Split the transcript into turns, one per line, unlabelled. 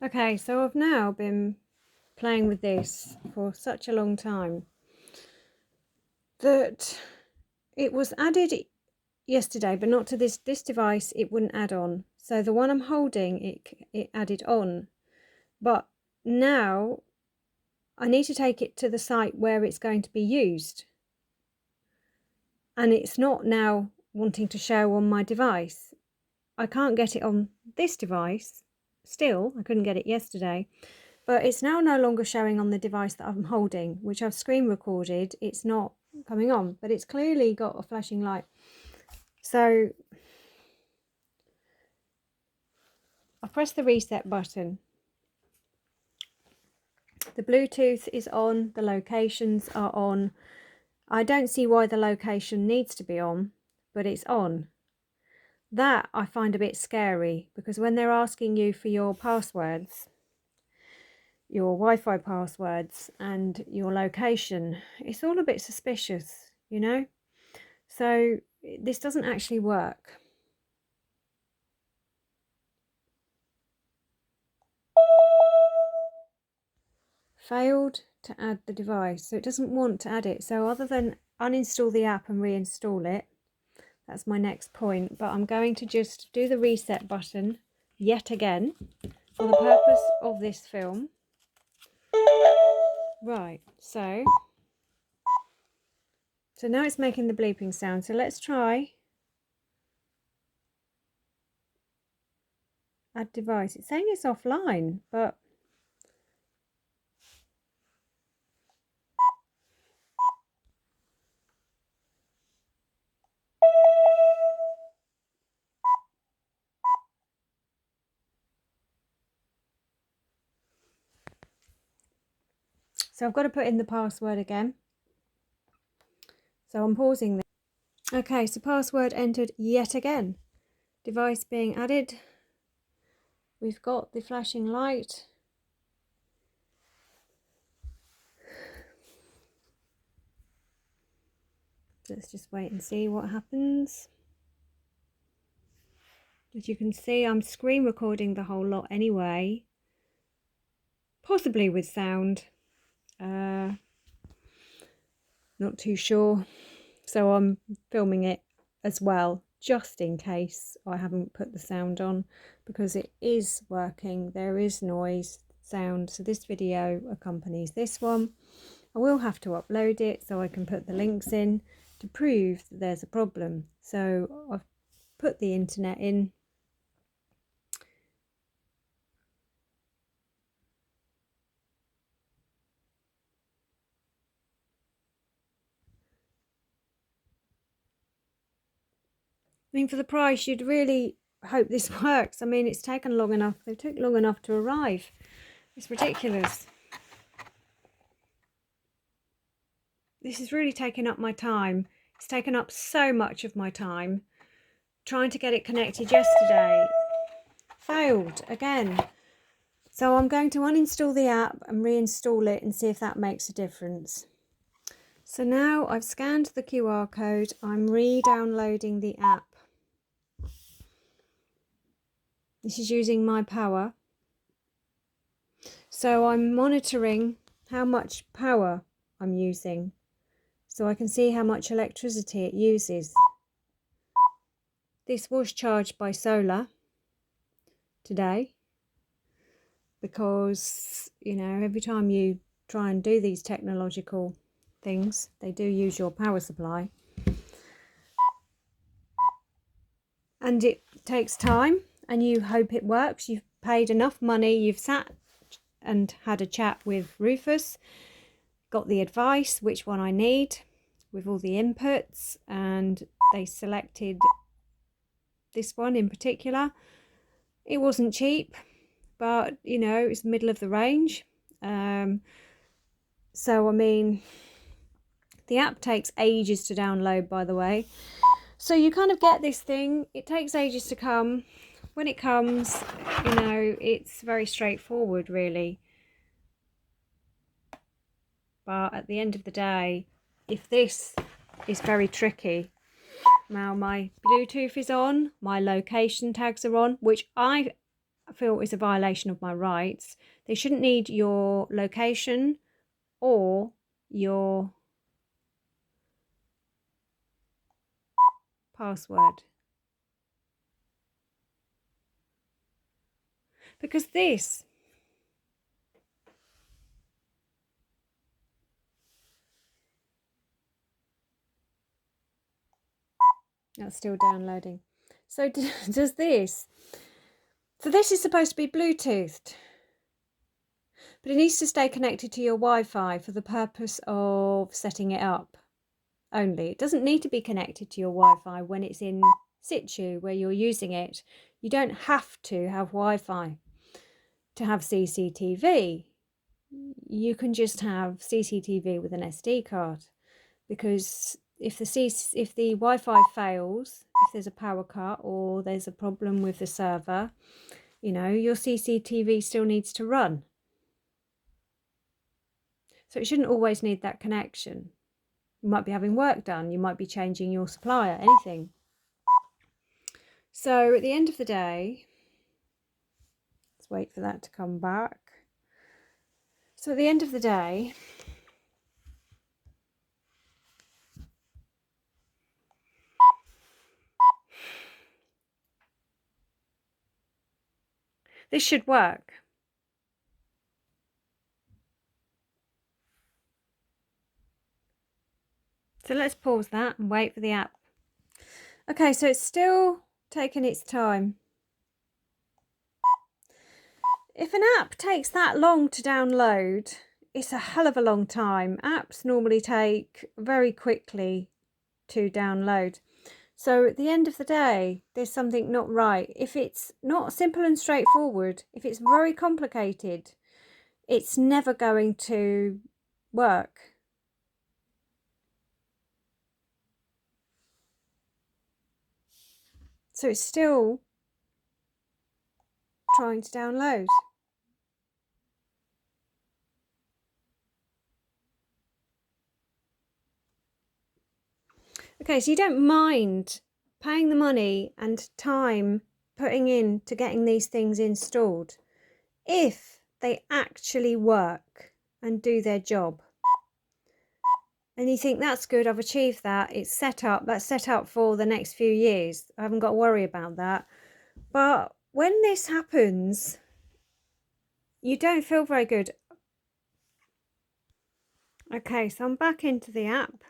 Okay, so I've now been playing with this for such a long time that it was added yesterday, but not to this device. It wouldn't add on. So the one I'm holding, it added on. But now I need to take it to the site where it's going to be used. And it's not now wanting to show on my device. I can't get it on this device. Still, I couldn't get it yesterday. But it's now no longer showing on the device that I'm holding, which I've screen recorded. It's not coming on, but it's clearly got a flashing light. So I press the reset button. The Bluetooth is on, the locations are on. I don't see why the location needs to be on, but it's on. That I find a bit scary, because when they're asking you for your passwords, your Wi-Fi passwords and your location, it's all a bit suspicious, you know? So this doesn't actually work. Failed to add the device, so it doesn't want to add it. So other than uninstall the app and reinstall it, that's my next point. But I'm going to just do the reset button yet again for the purpose of this film. Right, so now it's making the bleeping sound. So let's try add device. It's saying it's offline, but so I've got to put in the password again. So I'm pausing this. Okay, so password entered yet again. Device being added. We've got the flashing light. Let's just wait and see what happens. As you can see, I'm screen recording the whole lot anyway. Possibly with sound. Not too sure. So I'm filming it as well, just in case I haven't put the sound on, because it is working. There is noise, sound. So this video accompanies this one. I will have to upload it so I can put the links in to prove that there's a problem. So I've put the internet in. I mean, for the price, you'd really hope this works. I mean, it's taken long enough. They took long enough to arrive. It's ridiculous. This is really taking up my time. It's taken up so much of my time. Trying to get it connected yesterday. Failed again. So I'm going to uninstall the app and reinstall it and see if that makes a difference. So now I've scanned the QR code. I'm re-downloading the app. This is using my power. So I'm monitoring how much power I'm using, so I can see how much electricity it uses. This was charged by solar today, because, you know, every time you try and do these technological things, they do use your power supply. And it takes time, and you hope it works. You've paid enough money, you've sat and had a chat with Rufus, got the advice which one I need with all the inputs, and they selected this one in particular. It wasn't cheap, but you know, it's middle of the range. So I mean, the app takes ages to download, by the way. So you kind of get this thing, it takes ages to come. When it comes, you know, it's very straightforward really. But at the end of the day, if this is very tricky. Now my Bluetooth is on, my location tags are on, which I feel is a violation of my rights. They shouldn't need your location or your password. Because this, that's still downloading. So does this. So this is supposed to be Bluetoothed, but it needs to stay connected to your Wi-Fi for the purpose of setting it up only. It doesn't need to be connected to your Wi-Fi when it's in situ where you're using it. You don't have to have Wi-Fi to have CCTV. You can just have CCTV with an SD card, because if the Wi-Fi fails, if there's a power cut or there's a problem with the server, you know, your CCTV still needs to run. So it shouldn't always need that connection. You might be having work done, you might be changing your supplier, anything. So at the end of the day, let's wait for that to come back. So at the end of the day, this should work. So let's pause that and wait for the app. Okay, so it's still taking its time. If an app takes that long to download, it's a hell of a long time. Apps normally take very quickly to download. So at the end of the day, there's something not right. If it's not simple and straightforward, if it's very complicated, it's never going to work. So it's still trying to download. Okay, so you don't mind paying the money and time putting in to getting these things installed if they actually work and do their job. And you think, that's good, I've achieved that, it's set up, that's set up for the next few years, I haven't got to worry about that. But when this happens, you don't feel very good. Okay, so I'm back into the app.